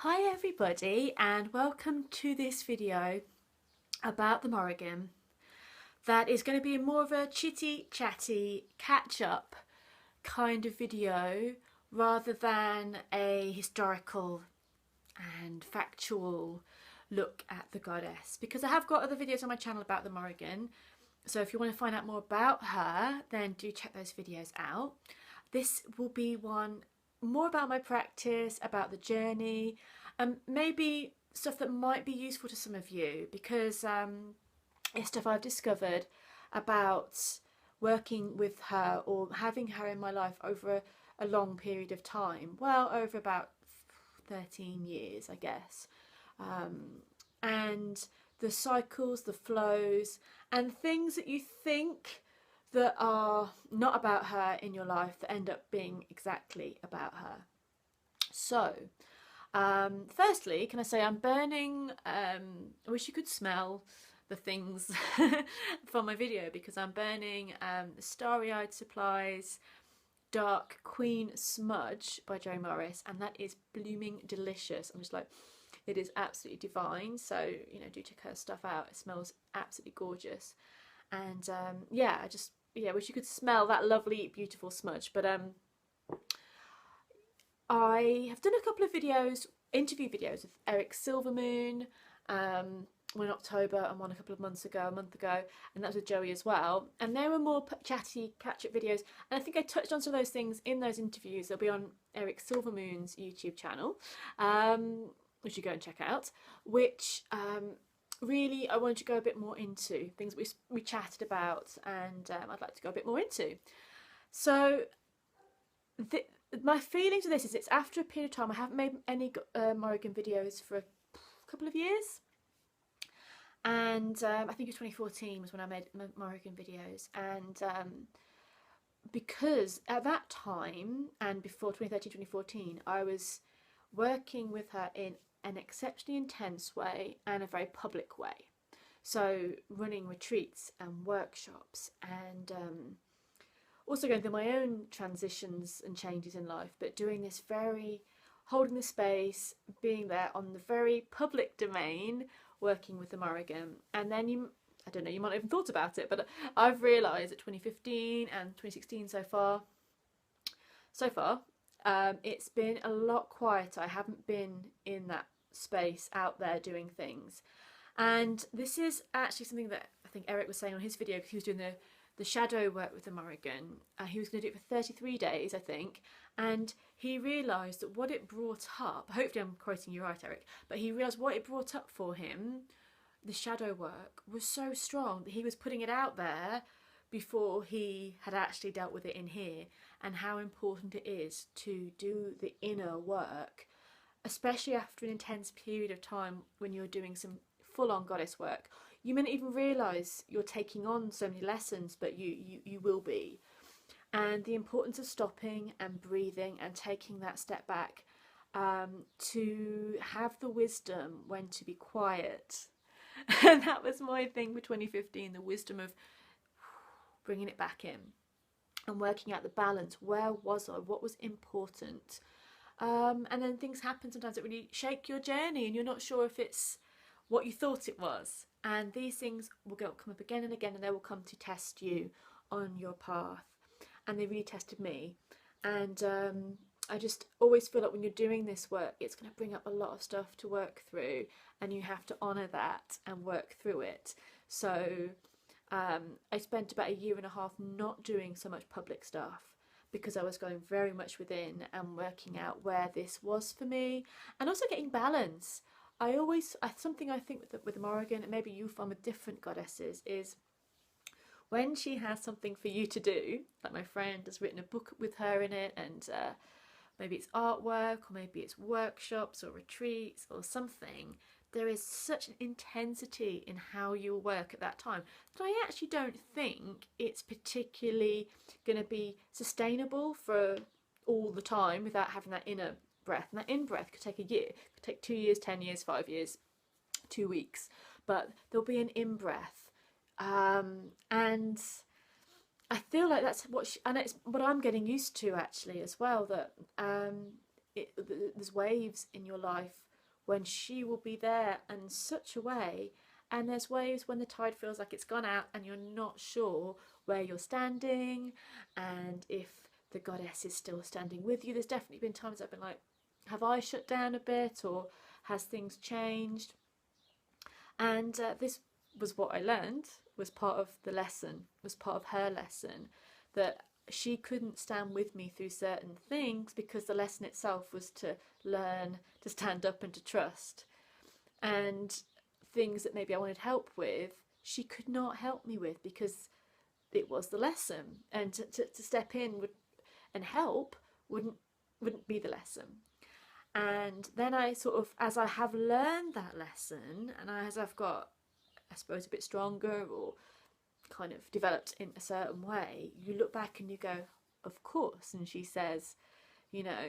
Hi everybody, and welcome to this video about the Morrigan. That is going to be more of a chitty chatty catch up kind of video rather than a historical and factual look at the goddess, because I have got other videos on my channel about the Morrigan, so if you want to find out more about her then do check those videos out. This will be one more about my practice, about the journey, and maybe stuff that might be useful to some of you, because it's stuff I've discovered about working with her or having her in my life over a long period of time. Well, over about 13 years, I guess. And the cycles, the flows, and things that you think that are not about her in your life that end up being exactly about her. So, firstly, can I say I'm burning, I wish you could smell the things from my video, because I'm burning the Starry Eyed Supplies Dark Queen Smudge by Jo Morris, and that is blooming delicious. I'm just like, it is absolutely divine. So, you know, do check her stuff out. It smells absolutely gorgeous. And yeah, I wish you could smell that lovely, beautiful smudge. But I have done a couple of videos, interview videos with Eric Silvermoon, one in October and one a month ago, and that was with Joey as well. And they were more chatty catch-up videos, and I think I touched on some of those things in those interviews. They'll be on Eric Silvermoon's YouTube channel, which you go and check out, which really I wanted to go a bit more into things we chatted about, and I'd like to go a bit more into. So my feelings of this is it's after a period of time. I haven't made any Morrigan videos for a couple of years, and I think it was 2014 was when I made Morrigan videos, and because at that time and before 2013 2014 I was working with her in an exceptionally intense way and a very public way, so running retreats and workshops, and also going through my own transitions and changes in life, but doing this very, holding the space, being there on the very public domain, working with the Morrigan. And then I don't know, you might have even thought about it, but I've realised that 2015 and 2016 so far, it's been a lot quieter. I haven't been in that space out there doing things. And this is actually something that I think Eric was saying on his video, because he was doing the shadow work with the Morrigan. He was going to do it for 33 days, I think, and he realised that what it brought up, hopefully I'm quoting you right, Eric, but he realised what it brought up for him, the shadow work, was so strong that he was putting it out there before he had actually dealt with it in here, and how important it is to do the inner work, especially after an intense period of time when you're doing some full-on goddess work. You may not even realise you're taking on so many lessons, but you will be. And the importance of stopping and breathing and taking that step back, to have the wisdom when to be quiet. And that was my thing for 2015, the wisdom of bringing it back in and working out the balance. Where was I? What was important? And then things happen sometimes that really shake your journey, and you're not sure if it's what you thought it was. And these things will come up again and again, and they will come to test you on your path. And they really tested me. And I just always feel like when you're doing this work, it's going to bring up a lot of stuff to work through, and you have to honour that and work through it. So I spent about a year and a half not doing so much public stuff, because I was going very much within and working out where this was for me, and also getting balance. Something I think with the Morrigan, and maybe you find with different goddesses, is when she has something for you to do, like my friend has written a book with her in it, and maybe it's artwork, or maybe it's workshops or retreats or something, there is such an intensity in how you work at that time that I actually don't think it's particularly going to be sustainable for all the time without having that inner breath. And that in breath could take a year, could take 2 years, 10 years, 5 years, 2 weeks, but there'll be an in breath. And I feel like that's and it's what I'm getting used to actually as well, that there's waves in your life when she will be there in such a way. And there's waves when the tide feels like it's gone out and you're not sure where you're standing and if the goddess is still standing with you. There's definitely been times I've been like, have I shut down a bit, or has things changed? And this was what I learned, was part of the lesson, was part of her lesson, that she couldn't stand with me through certain things because the lesson itself was to learn to stand up and to trust. And things that maybe I wanted help with, she could not help me with because it was the lesson. And to step in and help wouldn't be the lesson. And then I sort of, as I have learned that lesson, and as I've got, I suppose, a bit stronger or kind of developed in a certain way, you look back and you go, of course. And she says, you know,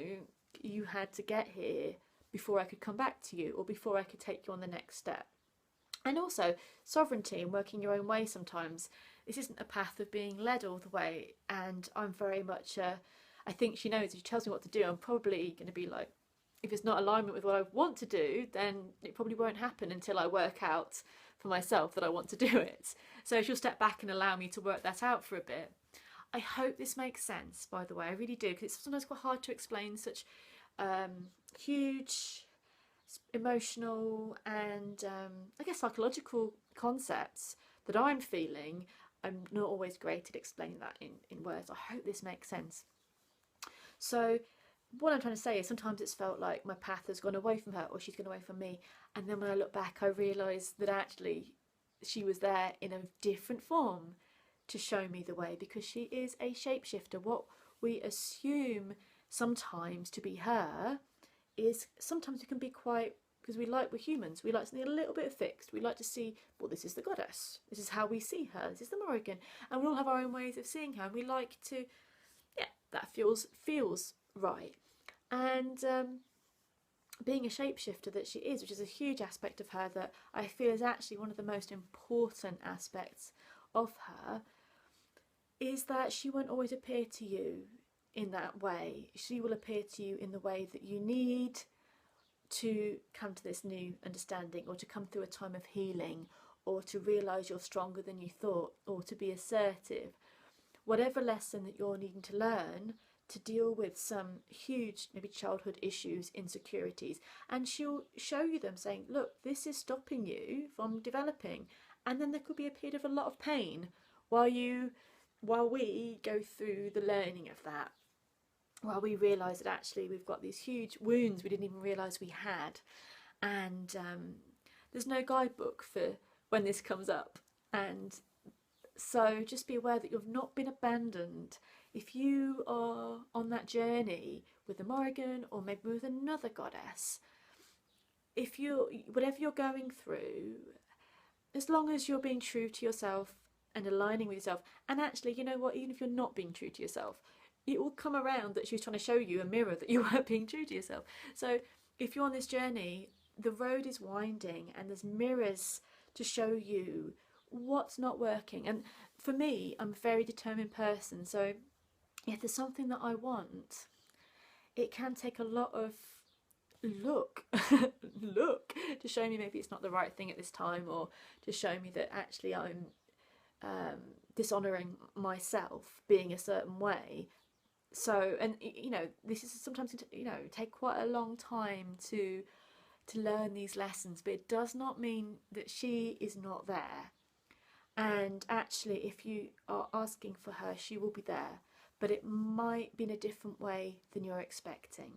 you had to get here before I could come back to you, or before I could take you on the next step. And also sovereignty and working your own way sometimes. This isn't a path of being led all the way. And I'm very much, I think she knows if she tells me what to do, I'm probably going to be like, if it's not alignment with what I want to do, then it probably won't happen until I work out for myself that I want to do it. So she'll step back and allow me to work that out for a bit. I hope this makes sense, by the way. I really do, because it's sometimes quite hard to explain such huge emotional and I guess psychological concepts that I'm feeling. I'm not always great at explaining that in words. I hope this makes sense. So what I'm trying to say is sometimes it's felt like my path has gone away from her, or she's gone away from me, and then when I look back I realise that actually she was there in a different form to show me the way, because she is a shapeshifter. What we assume sometimes to be her is sometimes it can be quite, because we're humans, we like something a little bit fixed. We like to see, well, this is the goddess, this is how we see her, this is the Morrigan, and we all have our own ways of seeing her, and we like to, yeah, that feels right. And being a shapeshifter that she is, which is a huge aspect of her that I feel is actually one of the most important aspects of her, is that she won't always appear to you in that way. She will appear to you in the way that you need to come to this new understanding, or to come through a time of healing, or to realise you're stronger than you thought, or to be assertive. Whatever lesson that you're needing to learn to deal with some huge, maybe childhood issues, insecurities, and she'll show you them, saying, look, this is stopping you from developing. And then there could be a period of a lot of pain while we go through the learning of that, while we realise that actually we've got these huge wounds we didn't even realise we had. And there's no guidebook for when this comes up. And so just be aware that you've not been abandoned. If you are on that journey with the Morrigan, or maybe with another goddess, whatever you're going through, as long as you're being true to yourself and aligning with yourself, and actually, you know what, even if you're not being true to yourself, it will come around that she's trying to show you a mirror that you weren't being true to yourself. So if you're on this journey, the road is winding and there's mirrors to show you what's not working. And for me, I'm a very determined person, so if there's something that I want, it can take a lot of look to show me maybe it's not the right thing at this time, or to show me that actually I'm dishonouring myself being a certain way. So, and you know, this is sometimes, you know, take quite a long time to learn these lessons, but it does not mean that she is not there. And actually, if you are asking for her, she will be there, but it might be in a different way than you're expecting.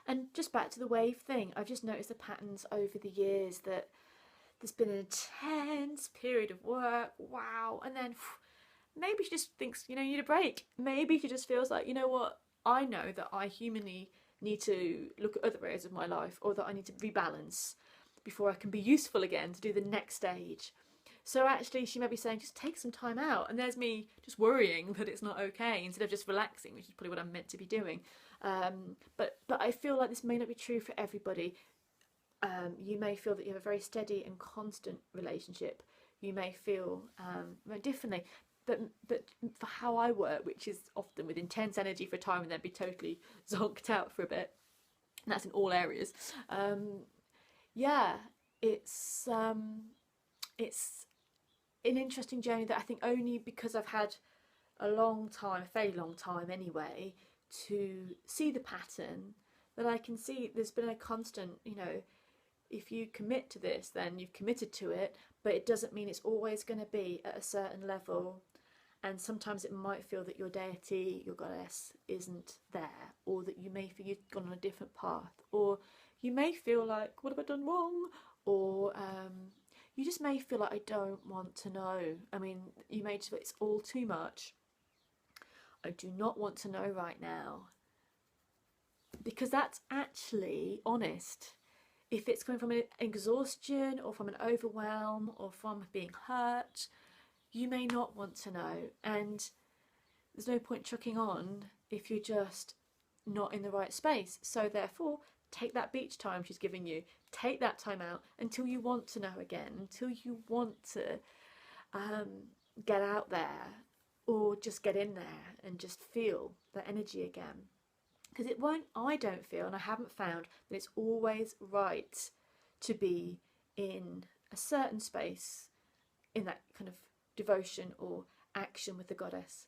And just back to the wave thing, I've just noticed the patterns over the years that there's been an intense period of work, wow, and then maybe she just thinks, you know, you need a break. Maybe she just feels like, you know what, I know that I humanly need to look at other areas of my life, or that I need to rebalance before I can be useful again to do the next stage. So actually she may be saying, just take some time out, and there's me just worrying that it's not okay instead of just relaxing, which is probably what I'm meant to be doing. But I feel like this may not be true for everybody. You may feel that you have a very steady and constant relationship. You may feel differently. But for how I work, which is often with intense energy for a time and then be totally zonked out for a bit, and that's in all areas. Yeah, it's an interesting journey that I think only because I've had a long time, a very long time anyway, to see the pattern, that I can see there's been a constant, you know, if you commit to this, then you've committed to it, but it doesn't mean it's always going to be at a certain level. And sometimes it might feel that your deity, your goddess, isn't there, or that you may feel you've gone on a different path, or you may feel like, what have I done wrong? Or you just may feel like, I don't want to know. I mean, you may just feel it's all too much. I do not want to know right now. Because that's actually honest. If it's coming from an exhaustion or from an overwhelm or from being hurt, you may not want to know. And there's no point chucking on if you're just not in the right space. So therefore, take that beach time she's giving you. Take that time out until you want to know again, until you want to get out there, or just get in there and just feel that energy again. Because it won't, I don't feel, and I haven't found that it's always right to be in a certain space, in that kind of devotion or action with the goddess,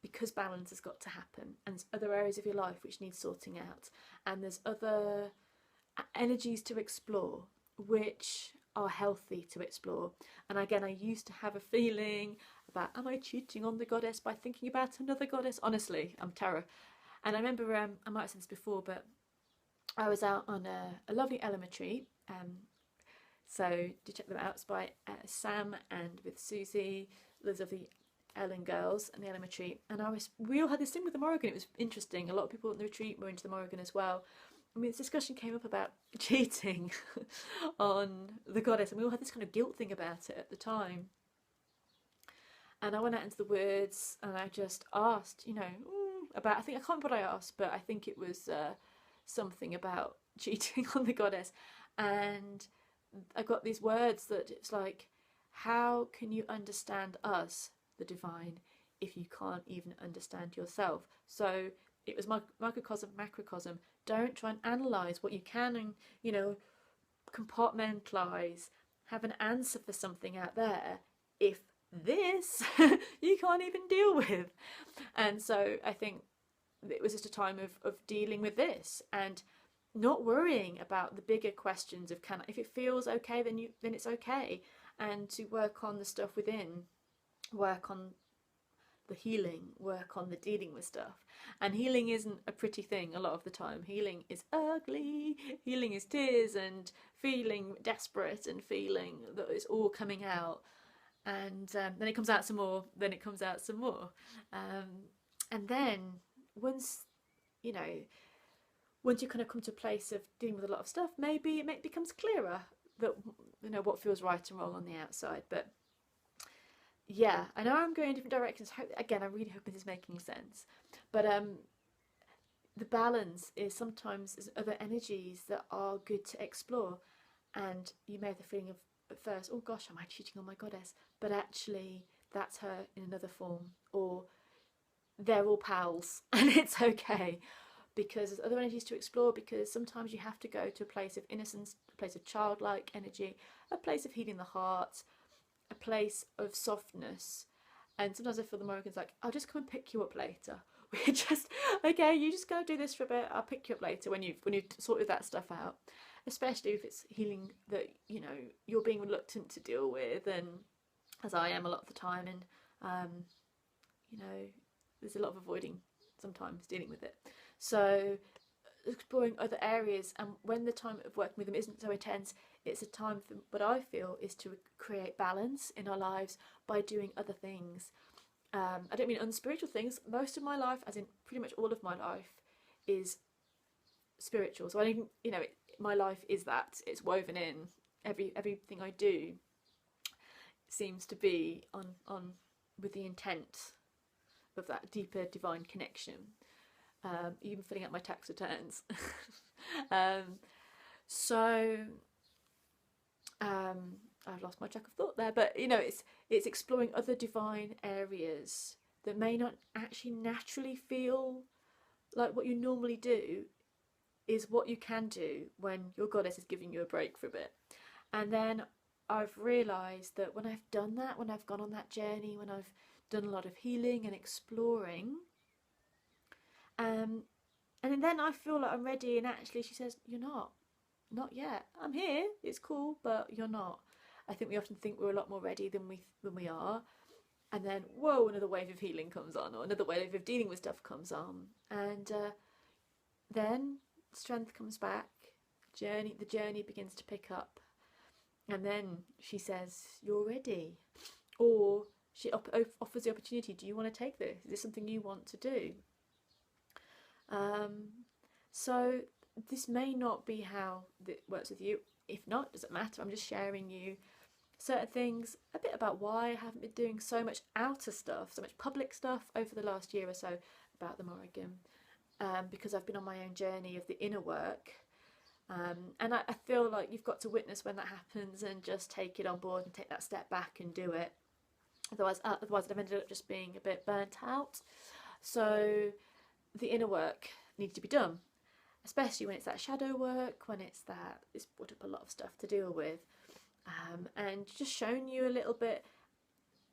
because balance has got to happen, and there's other areas of your life which need sorting out, and there's other energies to explore which are healthy to explore. And again, I used to have a feeling about, am I cheating on the goddess by thinking about another goddess? Honestly, I'm terror. And I remember, I might have said this before, but I was out on a lovely Ellen retreat. So do check them out. It's by Sam and with Susie, those of the Ellen girls and the Ellen retreat. And we all had this thing with the Morrigan. It was interesting. A lot of people on the retreat were into the Morrigan as well. I mean, this discussion came up about cheating on the goddess, and we all had this kind of guilt thing about it at the time. And I went out into the woods and I just asked, you know, about, I think, I can't remember what I asked, but I think it was something about cheating on the goddess. And I got these words that it's like, how can you understand us, the divine, if you can't even understand yourself? So it was microcosm, macrocosm. Don't try and analyze what you can, and, you know, compartmentalize, have an answer for something out there if this you can't even deal with. And so I think it was just a time of dealing with this and not worrying about the bigger questions of, if it feels okay, then it's okay, and to work on the stuff within, work on the healing, work on the dealing with stuff. And healing isn't a pretty thing a lot of the time. Healing is ugly. Healing is tears and feeling desperate and feeling that it's all coming out. And then it comes out some more, then it comes out some more. And then once, you know, once you kind of come to a place of dealing with a lot of stuff, maybe it becomes clearer that, you know, what feels right and wrong on the outside. But yeah, I know I'm going in different directions. Again, I really hope this is making sense. But the balance is sometimes there's other energies that are good to explore. And you may have the feeling of, at first, oh gosh, am I cheating on my goddess? But actually, that's her in another form. Or they're all pals and it's okay. Because there's other energies to explore, because sometimes you have to go to a place of innocence, a place of childlike energy, a place of healing the heart, a place of softness. And sometimes I feel the Morrigan's like, I'll just come and pick you up later. We're just, okay, you just gotta do this for a bit, I'll pick you up later when you've sorted that stuff out. Especially if it's healing that, you know, you're being reluctant to deal with, and as I am a lot of the time, and you know, there's a lot of avoiding sometimes dealing with it. So exploring other areas, and when the time of working with them isn't so intense, it's a time for what I feel is to create balance in our lives by doing other things. I don't mean unspiritual things. Most of my life, as in pretty much all of my life, is spiritual. So I don't, you know, my life is that. It's woven in. Everything I do seems to be on with the intent of that deeper divine connection. Even filling out my tax returns. I've lost my track of thought there, but you know, it's exploring other divine areas that may not actually naturally feel like what you normally do, is what you can do when your goddess is giving you a break for a bit. And then I've realised that when I've done that, when I've gone on that journey, when I've done a lot of healing and exploring, and then I feel like I'm ready, and actually she says, you're not yet. I'm here, it's cool, but you're not. I think we often think we're a lot more ready than we are, and then whoa, another wave of healing comes on, or another wave of dealing with stuff comes on, and then strength comes back. The journey begins to pick up, and then she says, you're ready, or she offers the opportunity. Do you want to take this? Is this something you want to do? So this may not be how it works with you. If not, it doesn't matter. I'm just sharing you certain things, a bit about why I haven't been doing so much outer stuff, so much public stuff over the last year or so about the Morrigan, because I've been on my own journey of the inner work. And I feel like you've got to witness when that happens and just take it on board and take that step back and do it. Otherwise I've ended up just being a bit burnt out. So the inner work needs to be done, especially when it's that shadow work, when it's brought up a lot of stuff to deal with, and just showing you a little bit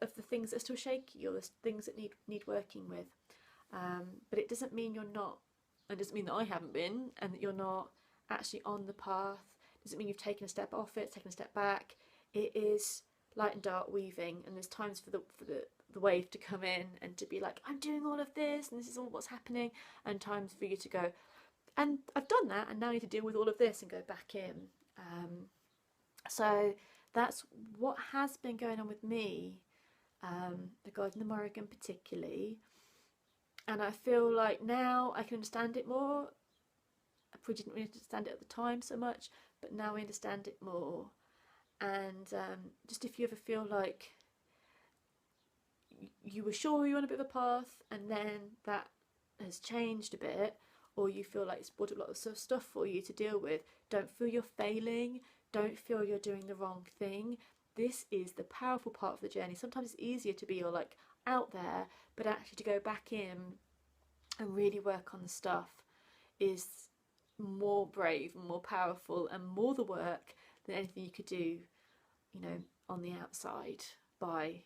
of the things that are still shaky, or the things that need working with. But it doesn't mean you're not, and it doesn't mean that I haven't been, and that you're not actually on the path. It doesn't mean you've taken a step off it, taken a step back. It is light and dark weaving, and there's times for the wave to come in and to be like, I'm doing all of this and this is all what's happening, and times for you to go, and I've done that and now I need to deal with all of this and go back in. So that's what has been going on with me regarding the Morrigan particularly, and I feel like now I can understand it more. I probably didn't really understand it at the time so much, but now I understand it more. And just if you ever feel like you were sure you were on a bit of a path and then that has changed a bit, or you feel like it's brought up a lot of stuff for you to deal with, don't feel you're failing, don't feel you're doing the wrong thing. This is the powerful part of the journey. Sometimes it's easier to be all like out there, but actually to go back in and really work on the stuff is more brave and more powerful and more the work than anything you could do, you know, on the outside by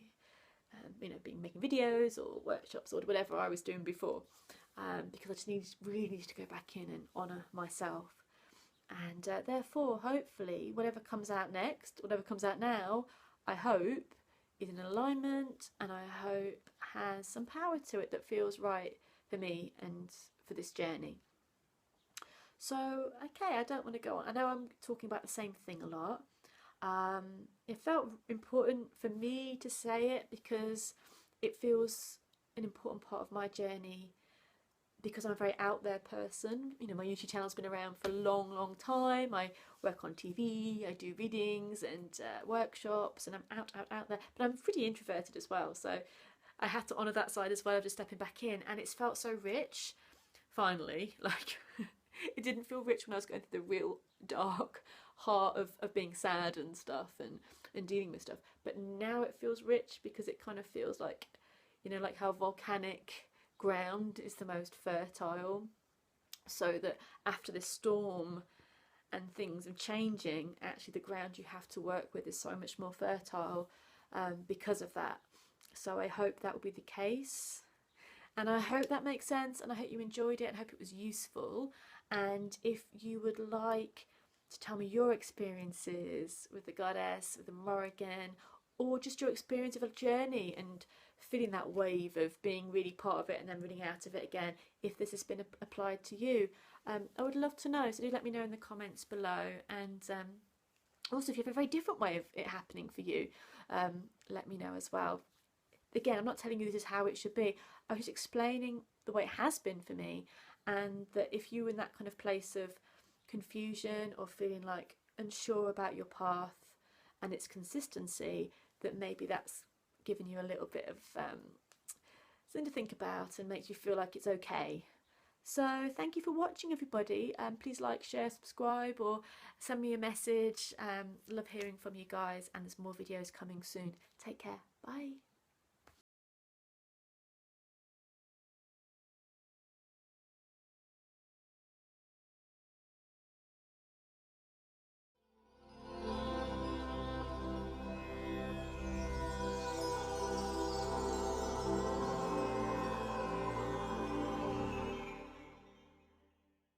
making videos or workshops or whatever I was doing before, because I just really need to go back in and honour myself. And therefore, hopefully, whatever comes out next, whatever comes out now, I hope is in alignment, and I hope has some power to it that feels right for me and for this journey. So, okay, I don't want to go on. I know I'm talking about the same thing a lot. It felt important for me to say it because it feels an important part of my journey, because I'm a very out there person. You know, my YouTube channel's been around for a long time. I work on TV, I do readings and workshops, and I'm out there. But I'm pretty introverted as well, so I had to honour that side as well of just stepping back in, and it's felt so rich, finally. Like, it didn't feel rich when I was going through the real dark heart of being sad and stuff and dealing with stuff, but now it feels rich because it kind of feels like, you know, like how volcanic ground is the most fertile, so that after this storm and things are changing, actually the ground you have to work with is so much more fertile because of that. So I hope that will be the case, and I hope that makes sense, and I hope you enjoyed it and hope it was useful. And if you would like to tell me your experiences with the goddess, with the Morrigan, or just your experience of a journey and feeling that wave of being really part of it and then running out of it again, if this has been applied to you, I would love to know. So do let me know in the comments below. And also, if you have a very different way of it happening for you, let me know as well. Again, I'm not telling you this is how it should be. I was just explaining the way it has been for me, and that if you're in that kind of place of confusion or feeling like unsure about your path and its consistency, that maybe that's given you a little bit of something to think about and makes you feel like it's okay. So thank you for watching, everybody. Please like, share, subscribe, or send me a message. Love hearing from you guys, and there's more videos coming soon. Take care. Bye.